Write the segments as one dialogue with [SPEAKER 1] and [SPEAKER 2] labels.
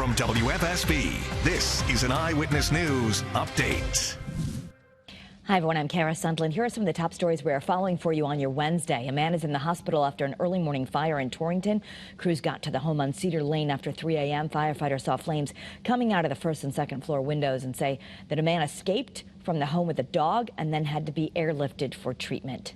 [SPEAKER 1] From WFSB, this is an Eyewitness News Update.
[SPEAKER 2] Hi, everyone. I'm Kara Sundlin. Here are some of the top stories we are following for you on your Wednesday. A man is in the hospital after an early morning fire in Torrington. Crews got to the home on Cedar Lane after 3 a.m. Firefighters saw flames coming out of the first and second floor windows and say that a man escaped from the home with a dog and then had to be airlifted for treatment.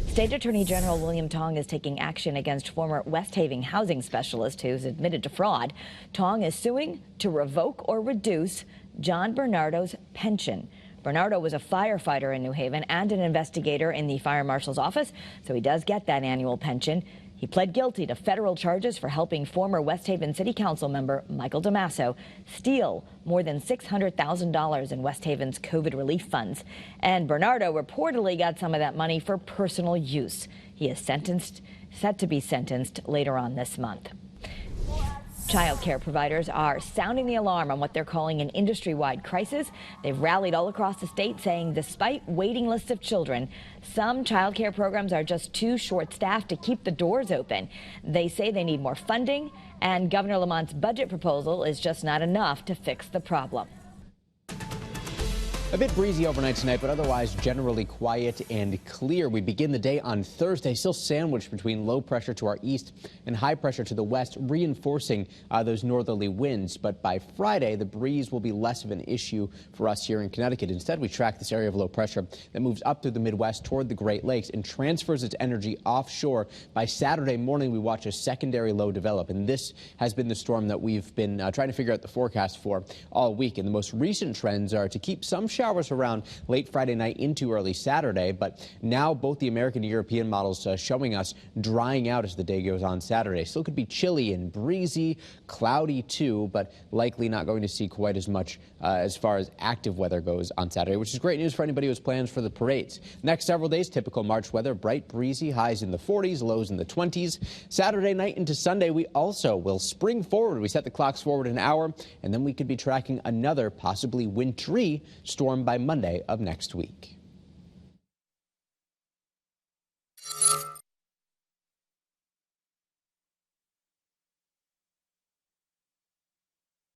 [SPEAKER 2] State Attorney General William Tong is taking action against former West Haven housing specialist who's admitted to fraud. Tong is suing to revoke or reduce John Bernardo's pension. Bernardo was a firefighter in New Haven and an investigator in the fire marshal's office, so he does get that annual pension. He pled guilty to federal charges for helping former West Haven City Council member Michael DeMasso steal more than $600,000 in West Haven's COVID relief funds. And Bernardo reportedly got some of that money for personal use. He is set to be sentenced later on this month. Child care providers are sounding the alarm on what they're calling an industry-wide crisis. They've rallied all across the state saying despite waiting lists of children, some child care programs are just too short-staffed to keep the doors open. They say they need more funding, and Governor Lamont's budget proposal is just not enough to fix the problem.
[SPEAKER 3] A bit breezy overnight tonight, but otherwise generally quiet and clear. We begin the day on Thursday, still sandwiched between low pressure to our east and high pressure to the west, reinforcing those northerly winds. But by Friday, the breeze will be less of an issue for us here in Connecticut. Instead, we track this area of low pressure that moves up through the Midwest toward the Great Lakes and transfers its energy offshore. By Saturday morning, we watch a secondary low develop, and this has been the storm that we've been trying to figure out the forecast for all week. And the most recent trends are to keep some showers around late Friday night into early Saturday, but now both the American and European models showing us drying out as the day goes on Saturday. Still could be chilly and breezy, cloudy too, but likely not going to see quite as much as far as active weather goes on Saturday, which is great news for anybody who has plans for the parades. Next several days, typical March weather, bright, breezy, highs in the 40s, lows in the 20s. Saturday night into Sunday, we also will spring forward. We set the clocks forward an hour, and then we could be tracking another possibly wintry storm by Monday of next week.